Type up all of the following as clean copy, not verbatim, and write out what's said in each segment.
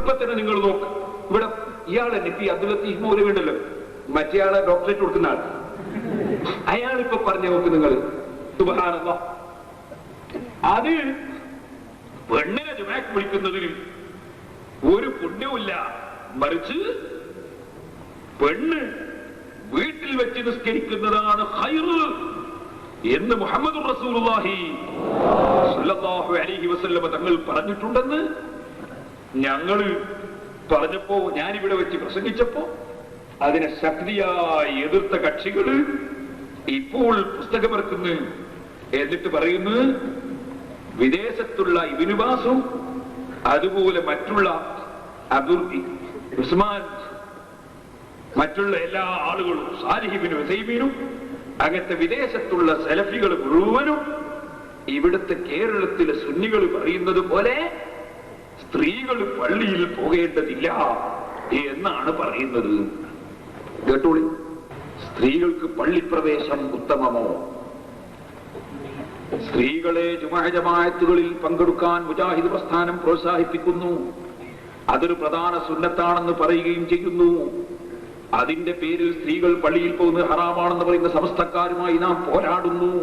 ഇപ്പൊ തന്നെ നിങ്ങൾ നോക്ക്, ഇവിടെ ഇയാളെ നബി അബ്ദുൽ ലത്തീഫ് മൗലവി ഉണ്ടല്ലോ, മറ്റേയാളെ ഡോക്ടറേറ്റ് കൊടുക്കുന്ന ആൾ, അയാളിപ്പോ പറഞ്ഞു നോക്ക് നിങ്ങൾ. സുബ്ഹാനല്ലാഹ്, അത് പെണ്ണിനെ ജുമാക്ക് വിളിക്കുന്നതിൽ ഒരു പുണ്യവുമില്ല, മറിച്ച് പെണ്ണ് വീട്ടിൽ വെച്ച് നിസ്കരിക്കുന്നതാണ് ഖൈറ് എന്ന് മുഹമ്മദ് റസൂലുള്ളാഹി സ്വല്ലല്ലാഹു അലൈഹി വസല്ലം തങ്ങൾ പറഞ്ഞിട്ടുണ്ടെന്ന് ഞങ്ങള് പറഞ്ഞപ്പോ, ഞാനിവിടെ വെച്ച് പ്രസംഗിച്ചപ്പോ അതിനെ ശക്തിയായി എതിർത്ത കക്ഷികള് ഇപ്പോൾ പുസ്തകമിറക്കുന്നു. എന്നിട്ട് പറയുന്നു വിദേശത്തുള്ള ഇബ്നു ബാസും അതുപോലെ മറ്റുള്ള ഉസ്മാൻ, മറ്റുള്ള എല്ലാ ആളുകളും, സാലിഹ് ഇബ്നു ഉസൈമീനും അങ്ങനത്തെ വിദേശത്തുള്ള സലഫികൾ മുഴുവനും ഇവിടുത്തെ കേരളത്തിലെ സുന്നികൾ പറയുന്നത് പോലെ സ്ത്രീകൾ പള്ളിയിൽ പോകേണ്ടതില്ല എന്നാണ് പറയുന്നത്. കേട്ടോളി, സ്ത്രീകൾക്ക് പള്ളിപ്രവേശം ഉത്തമമോ? സ്ത്രീകളെ ജമാഅത്തുകളിൽ പങ്കെടുക്കാൻ മുജാഹിദ് പ്രസ്ഥാനം പ്രോത്സാഹിപ്പിക്കുന്നു. അതൊരു പ്രധാന സുന്നത്താണെന്ന് പറയുകയും ചെയ്യുന്നു. അതിന്റെ പേരിൽ സ്ത്രീകൾ പള്ളിയിൽ പോകുന്നത് ഹറാമാണെന്ന് പറയുന്ന സമസ്തക്കാരുമായി നാം പോരാടുന്നു.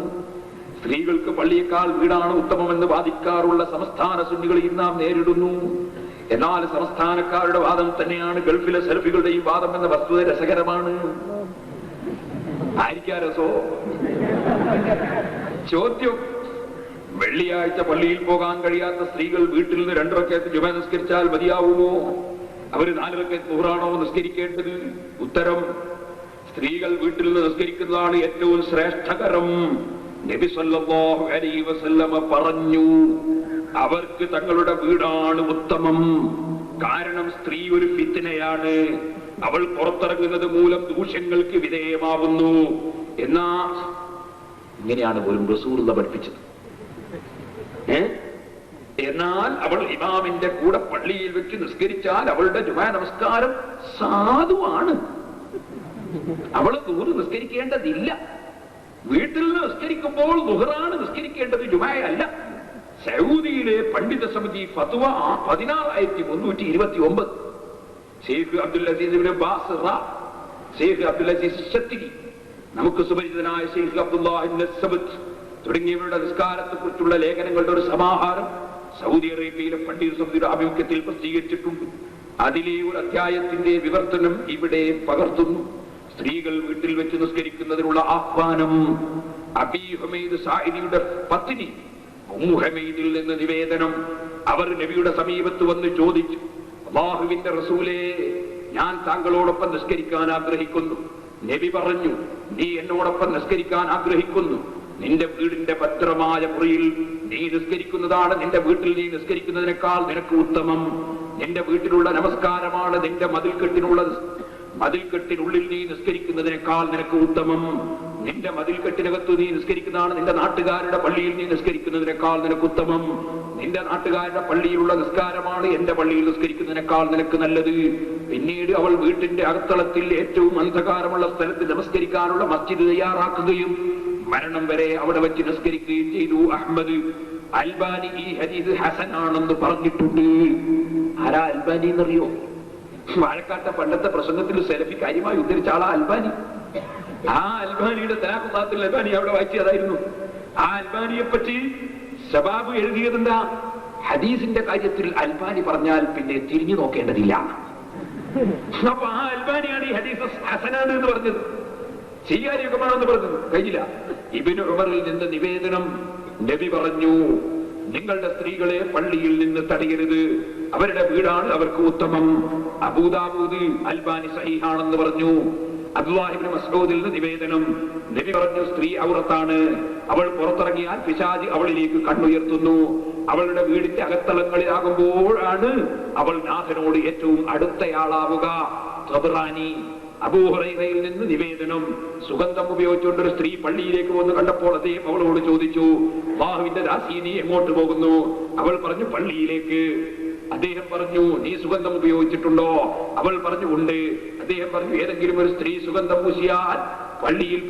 സ്ത്രീകൾക്ക് പള്ളിയേക്കാൾ വീടാണ് ഉത്തമമെന്ന് വാദിക്കാറുള്ള സംസ്ഥാന സുന്നികളെയും നാം നേരിടുന്നു. എന്നാൽ സംസ്ഥാനക്കാരുടെ വാദം തന്നെയാണ് ഗൾഫിലെ സെൽഫികളുടെയും വാദം എന്ന വസ്തുത രസകരമാണ്. ആയിരിക്കാ രസോ? ചോദ്യം, വെള്ളിയാഴ്ച പള്ളിയിൽ പോകാൻ കഴിയാത്ത സ്ത്രീകൾ വീട്ടിൽ നിന്ന് 2 റക്അത്ത് ജുമഅ നിസ്കരിച്ചാൽ മതിയാവുമോ? അവര് 4 റക്അത്ത് ദുഹറാണോ നിസ്കരിക്കേണ്ടത്? ഉത്തരം, സ്ത്രീകൾ വീട്ടിൽ നിന്ന് നിസ്കരിക്കുന്നതാണ് ഏറ്റവും ശ്രേഷ്ഠകരം. നബി സല്ലല്ലാഹു അലൈഹി വസല്ലമ പറഞ്ഞു, അവർക്ക് തങ്ങളുടെ വീടാണ് ഉത്തമം. കാരണം സ്ത്രീ ഒരു ഫിത്നയാണ്, അവൾ പുറത്തിറങ്ങുന്നത് മൂലം ദൂഷ്യങ്ങൾക്ക് വിധേയമാവുന്നു. എന്നാ ഇങ്ങനെയാണ് പോലും റസൂലുള്ളാഹി പഠിപ്പിച്ചത്. എന്നാൽ അവൾ ഇമാമിന്റെ കൂടെ പള്ളിയിൽ വെച്ച് നിസ്കരിച്ചാൽ അവളുടെ ജുമാ നമസ്കാരം സാധുവാണ്. അവൾ ദൂർ നിസ്കരിക്കേണ്ടതില്ല. വീട്ടിൽ നിന്ന് നിസ്കരിക്കുമ്പോൾ ദുഹറാണ് നിസ്കരിക്കേണ്ടത്, ജുമായല്ല. സൗദിയിലെ പണ്ഡിത സമിതി ഫത്വ 16329. ഷെയ്ഖ് അബ്ദുൽ അസീസ് ഇബ്നു ബാസ് റ, ഷെയ്ഖ് അബ്ദുൽ അസീസ് ശത്തിരി, നമുക്ക് സുപരിചിതനായ ഷെയ്ഖ് അബ്ദുല്ലാഹി ഇബ്നു സബത് തുടങ്ങിയവരുടെ നിസ്കാരത്തെ കുറിച്ചുള്ള ലേഖനങ്ങളുടെ ഒരു സമാഹാരം സൗദി അറേബ്യയിലെ പണ്ഡിത സമിതിയുടെ ആഭിമുഖ്യത്തിൽ പ്രസിദ്ധീകരിച്ചിട്ടുണ്ട്. അതിലെ ഒരു അധ്യായത്തിന്റെ വിവർത്തനം ഇവിടെ പകർത്തുന്നു. സ്ത്രീകൾ വീട്ടിൽ വെച്ച് നിസ്കരിക്കുന്നതിനുള്ള ആഹ്വാനം. അബീ ഹുമൈദ് സാഇദിയുടെ പത്നി ഉമ്മു ഹമീദിൽ നിന്ന് നിവേദനം. അവർ നബിയുടെ സമീപത്ത് വന്ന് ചോദിച്ചു, അല്ലാഹുവിന്റെ റസൂലേ, ഞാൻ താങ്കളോടൊപ്പം നിസ്കരിക്കാൻ ആഗ്രഹിക്കുന്നു. നബി പറഞ്ഞു, നീ എന്നോടൊപ്പം നിസ്കരിക്കാൻ ആഗ്രഹിക്കുന്നു. നിന്റെ വീടിന്റെ ഭദ്രമായ മുറിയിൽ നീ നിസ്കരിക്കുന്നതാണ് നിന്റെ വീട്ടിൽ നീ നിസ്കരിക്കുന്നതിനേക്കാൾ നിനക്ക് ഉത്തമം. നിന്റെ വീട്ടിലുള്ള നമസ്കാരമാണ് നിന്റെ മതിൽക്കെട്ടിനുള്ളിൽ നീ നിസ്കരിക്കുന്നതിനേക്കാൾ നിനക്ക് ഉത്തമം. നിന്റെ മതിൽക്കെട്ടിനകത്ത് നീ നിസ്കരിക്കുന്നതാണ് നിന്റെ നാട്ടുകാരുടെ പള്ളിയിൽ നീ നിസ്കരിക്കുന്നതിനേക്കാൾ നിനക്ക് ഉത്തമം. നിന്റെ നാട്ടുകാരുടെ പള്ളിയിലുള്ള നിസ്കാരമാണ് എന്റെ പള്ളിയിൽ നിസ്കരിക്കുന്നതിനേക്കാൾ നിനക്ക് നല്ലത്. പിന്നീട് അവൾ വീട്ടിന്റെ അകത്തളത്തിൽ ഏറ്റവും അന്ധകാരമുള്ള സ്ഥലത്ത് നമസ്കരിക്കാനുള്ള മസ്ജിദ് തയ്യാറാക്കുകയും മരണം വരെ അവിടെ വെച്ച് നിസ്കരിക്കുകയും ചെയ്തു. അഹ്മദ് അൽബാനി ഈ ഹദീസ് ഹസനാണെന്ന് പറഞ്ഞിട്ടുണ്ട്. ആരാ അൽബാനി എന്നറിയോ? വാഴക്കാട്ടെ പണ്ടത്തെ പ്രസംഗത്തിൽ സെലഫി കാര്യമായി ഉദ്ധരിച്ച ആളാ അൽബാനി. ആ അൽബാനിയുടെ തലാഖുൽ അൽബാനി അവിടെ വായിച്ചതായിരുന്നു. ആ അൽബാനിയെ പറ്റി ശബാബ് എഴുതിയതെന്താ? ഹദീസിന്റെ കാര്യത്തിൽ അൽബാനി പറഞ്ഞാൽ പിന്നെ തിരിഞ്ഞു നോക്കേണ്ടതില്ല. അപ്പൊ ആ അൽബാനിയാണ് ഈ ഹദീസ് ഹസനാണ് എന്ന് പറഞ്ഞത്, സ്വീകാര്യോഗ്യമാണെന്ന് പറഞ്ഞത്. കഴിഞ്ഞില്ല. ഇബ്നു ഉമറിൽ നിന്ന് നിവേദനം. നബി പറഞ്ഞു, നിങ്ങളുടെ സ്ത്രീകളെ പള്ളിയിൽ നിന്ന് തടയരുത്, അവരുടെ വീടാണ് അവർക്ക് ഉത്തമം. അബൂദാവൂദ് അൽബാനി സഹീഹാണെന്ന് പറഞ്ഞു. അബ്ദുല്ലാഹി ഇബ്നു മസ്ഊദിൽ നിന്ന് നിവേദനം. നബി പറഞ്ഞു, സ്ത്രീ ഔറത്താണ്, അവൾ പുറത്തിറങ്ങിയാൽ പിശാച് അവളിലേക്ക് കണ്ണുയർത്തുന്നു. അവളുടെ വീടിന്റെ അകത്തളങ്ങളിലാകുമ്പോഴാണ് അവൾ നാഥനോട് ഏറ്റവും അടുത്തയാളാവുക. ത്വബറാനി. അബൂ ഹുറൈറയിൽ നിന്ന് നിവേദനം. സുഗന്ധം ഉപയോഗിച്ചുകൊണ്ട് ഒരു സ്ത്രീ പള്ളിയിലേക്ക് വന്ന് കണ്ടപ്പോൾ അദ്ദേഹം അവളോട് ചോദിച്ചു, അല്ലാഹുവിന്റെ ദാസി, നീ എങ്ങോട്ട് പോകുന്നു? അവൾ പറഞ്ഞു, പള്ളിയിലേക്ക്. അദ്ദേഹം പറഞ്ഞു, നീ സുഗന്ധം ഉപയോഗിച്ചിട്ടുണ്ടോ? അവൾ പറഞ്ഞു, ഉണ്ട്. അദ്ദേഹം പറഞ്ഞു, ഏതെങ്കിലും ഒരു സ്ത്രീ സുഗന്ധം പൂശിയാൽ പള്ളിയിൽ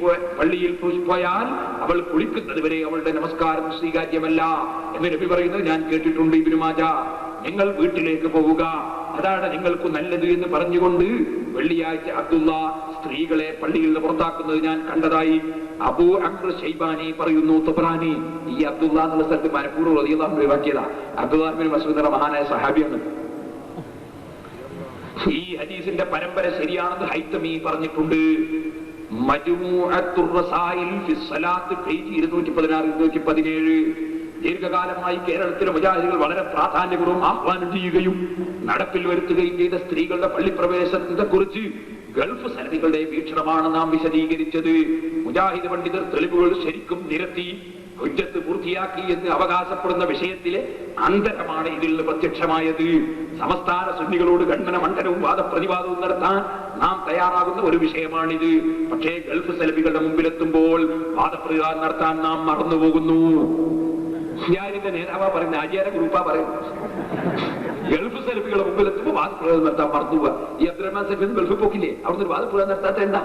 പോയാൽ അവൾ കുളിക്കുന്നത് വരെ അവളുടെ നമസ്കാരം സ്വീകാര്യമല്ല എന്ന് നബി പറയുന്നത് ഞാൻ കേട്ടിട്ടുണ്ട്. ഇബ്നു മാജ. നിങ്ങൾ വീട്ടിലേക്ക് പോവുക, അതാണ് നിങ്ങൾക്ക് നല്ലത് എന്ന് പറഞ്ഞുകൊണ്ട് വെള്ളിയാഴ്ച അബ്ദുള്ള സ്ത്രീകളെ പള്ളിയിൽ നിന്ന് പുറത്താക്കുന്നത് ഞാൻ കണ്ടതായി അബൂ അംർ ഷൈബാനി പറയുന്നു. തബ്രാനി ഈ അബ്ദുള്ള എന്നുള്ള സ്ഥലത്ത് മനപ്പൂർവ്വം റളിയല്ലാഹു അൻഹു ഒഴിവാക്കിയതാ. അബ്ദുല്ലാഹ് ഇബ്നു മസ്ഊദ് എന്ന മഹാനായ സഹാബിയാണ്. ഈ ഹദീസിന്റെ പരമ്പര ശരിയാണെന്ന് ഹൈതമി പറഞ്ഞിട്ടുണ്ട്. മജ്മൂഅത്തുർ റസായിൽ ഫി സ്വലാത്ത് പേജ് 216 217. ദീർഘകാലമായി കേരളത്തിലെ മുജാഹിദുകൾ വളരെ പ്രാധാന്യപൂർവ്വം ആഹ്വാനം ചെയ്യുകയും നടപ്പിൽ വരുത്തുകയും ചെയ്ത സ്ത്രീകളുടെ പള്ളിപ്രവേശനത്തെ കുറിച്ച് ഗൾഫ് സലഫികളുടെ വീക്ഷണമാണ് നാം വിശദീകരിച്ചത്. മുജാഹിദ് പണ്ഡിതർ തെളിവുകൾ ശരിക്കും നിരത്തി ഹുജ്ജത്ത് പൂർത്തിയാക്കി എന്ന് അവകാശപ്പെടുന്ന വിഷയത്തിലെ അന്തരമാണ് ഇതിൽ നിന്ന് പ്രത്യക്ഷമായത്. സംസ്ഥാന സുന്നികളോട് ഖണ്ഡന മണ്ഡലവും വാദപ്രതിവാദവും നടത്താൻ നാം തയ്യാറാകുന്ന ഒരു വിഷയമാണിത്. പക്ഷേ ഗൾഫ് സലഫികളുടെ മുമ്പിലെത്തുമ്പോൾ വാദപ്രതിവാദം നടത്താൻ നാം മറന്നുപോകുന്നു. ഷിയാരിന്റെ നേതാവാ പറയുന്ന ആചാര ഗ്രൂപ്പാ പറയുന്നത്. ഗൾഫ് സലഫികളുടെ മുമ്പിലെത്തുമ്പോൾ വാദപ്രതിവാദം നടത്താൻ മറന്നുപോവുക. ഈ അബ്ദുറഹ്മാൻ സലഫി ഗൾഫിൽ പോക്കില്ലേ? അവിടുന്ന് വാദപ്രതിവാദം നടത്താത്ത എന്താ?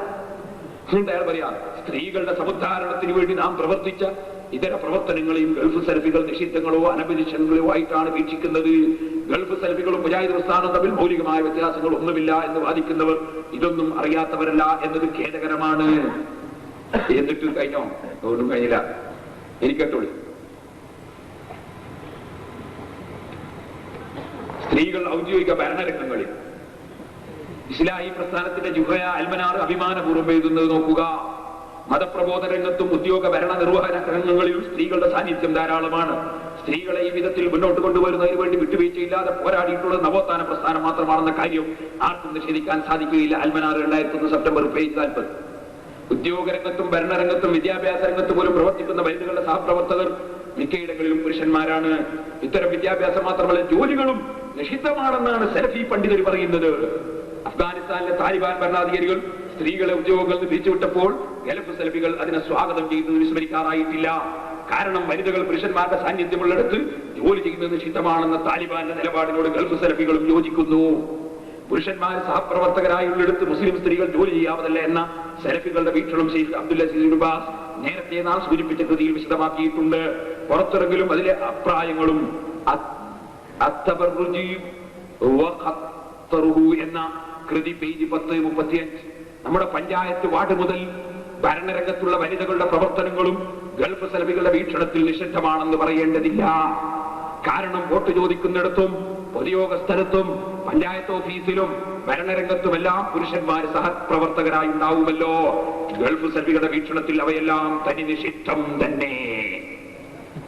അയാൾ പറയാം, സ്ത്രീകളുടെ സമുദ്ധാരണത്തിന് വേണ്ടി നാം പ്രവർത്തിച്ച ഇതര പ്രവർത്തനങ്ങളെയും ഗൾഫ് സലഫികൾ നിഷിദ്ധങ്ങളോ അനഭിനിഷങ്ങളോ ആയിട്ടാണ് വീക്ഷിക്കുന്നത്. ഗൾഫ് സലഫികളും മുജാഹിദ് പ്രസ്ഥാനവും തമ്മിൽ മൗലികമായ വ്യത്യാസങ്ങൾ ഒന്നുമില്ല എന്ന് വാദിക്കുന്നവർ ഇതൊന്നും അറിയാത്തവരല്ല എന്നത് ഖേദകരമാണ്. എന്നിട്ട് കഴിഞ്ഞോ? ഒന്നും കഴിഞ്ഞില്ല. എനിക്കട്ടോളി. സ്ത്രീകൾ ഔദ്യോഗിക ഭരണരംഗങ്ങളിൽ ഇസ്ലാഹി പ്രസ്ഥാനത്തിന്റെ ജുഹയ അൽമനാർ അഭിമാനപൂർവ്വം എഴുതുന്നത് നോക്കുക. മതപ്രബോധന രംഗത്തും ഉദ്യോഗ ഭരണ നിർവഹണ രംഗങ്ങളിലും സ്ത്രീകളുടെ സാന്നിധ്യം ധാരാളമാണ്. സ്ത്രീകളെ ഈ വിധത്തിൽ മുന്നോട്ട് കൊണ്ടുവരുന്നതിന് വേണ്ടി വിട്ടുവീഴ്ചയില്ലാതെ പോരാടിയിട്ടുള്ള നവോത്ഥാന പ്രസ്ഥാനം മാത്രമാണെന്ന കാര്യം ആർക്കും നിഷേധിക്കാൻ സാധിക്കുകയില്ല. Al Manar 2001 September page 40. ഉദ്യോഗരംഗത്തും ഭരണരംഗത്തും വിദ്യാഭ്യാസ രംഗത്തും പോലും പ്രവർത്തിക്കുന്ന വനിതകളുടെ സഹപ്രവർത്തകർ മിക്കയിടങ്ങളിലും പുരുഷന്മാരാണ്. ഇത്തരം വിദ്യാഭ്യാസം മാത്രമല്ല ജോലികളും നിഷിദ്ധമാണെന്നാണ് സലഫി പണ്ഡിതർ പറയുന്നത്. അഫ്ഗാനിസ്ഥാനിലെ താലിബാൻ ഭരണാധികാരികൾ സ്ത്രീകളെ ഉദ്യോഗങ്ങളിൽ നിന്ന് പിരിച്ചുവിട്ടപ്പോൾ ഗൾഫ് സലഫികൾ അതിനെ സ്വാഗതം ചെയ്യുന്നത് വിസ്മരിക്കാറായിട്ടില്ല. കാരണം വനിതകൾ പുരുഷന്മാരുടെ സാന്നിധ്യമുള്ളിടത്ത് ജോലി ചെയ്യുന്നത് നിഷിദ്ധമാണെന്ന താലിബാന്റെ നിലപാടിനോട് ഗൾഫ് സലഫികളും യോജിക്കുന്നു. പുരുഷന്മാർ സഹപ്രവർത്തകരായുള്ളിടത്ത് മുസ്ലിം സ്ത്രീകൾ ജോലി ചെയ്യാവതല്ല എന്ന സലഫികളുടെ വീക്ഷണം ഷെയ്ഖ് അബ്ദുൽ അസീസ് ഇബ്നു ബാസ് നേരത്തെ നാം സൂചിപ്പിച്ച കൃതിയിൽ വിശദമാക്കിയിട്ടുണ്ട്. പുറത്തിറങ്ങലും അതിലെ അഭിപ്രായങ്ങളും എന്ന കൃതി പേജ് 1035. നമ്മുടെ പഞ്ചായത്ത് വാർഡ് മുതൽ ഭരണരംഗത്തുള്ള വനിതകളുടെ പ്രവർത്തനങ്ങളും ഗൾഫ് സലഫികളുടെ വീക്ഷണത്തിൽ നിഷിദ്ധമാണെന്ന് പറയേണ്ടതില്ല. കാരണം വോട്ട് ചോദിക്കുന്നിടത്തും പൊതുയോഗ സ്ഥലത്തും പഞ്ചായത്ത് ഓഫീസിലും ഭരണരംഗത്തുമെല്ലാം പുരുഷന്മാര് സഹപ്രവർത്തകരായി ഉണ്ടാവുമല്ലോ. ഗൾഫ് സലഫികളുടെ വീക്ഷണത്തിൽ അവയെല്ലാം തനി നിഷിദ്ധം തന്നെ.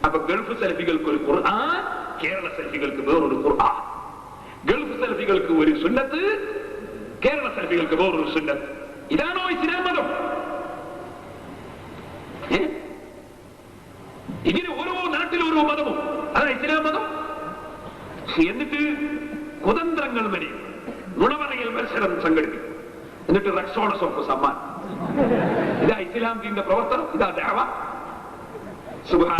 അപ്പൊ ഗൾഫ് സലഫികൾക്ക് ഒരു ഖുർആൻ, കേരള സലഫികൾക്ക് വേറൊരു ഖുർആൻ. ഗൾഫ് സലഫികൾക്ക് ഒരു സുന്നത്ത്, കേരള സലഫികൾക്ക് വേറൊരു സുന്നത്ത്. ഇതാണോ ഇസ്ലാം മതം? ഇങ്ങനെ ഓരോ നാട്ടിൽ ഓരോ മതവും അതാണ് ഇസ്ലാം മതം. എന്നിട്ട് കുതന്ത്രങ്ങൾ വരെ നുണപറയൽ മത്സരം സംഘടിപ്പിക്കും. എന്നിട്ട് റെക്സോണസ് ഓഫ് സമ്മാനം. ഇതാ ഇസ്ലാം ദീന്റെ പ്രവർത്തനം, ഇതാ ദഅവ. സുബ്ഹാനല്ലാഹ്.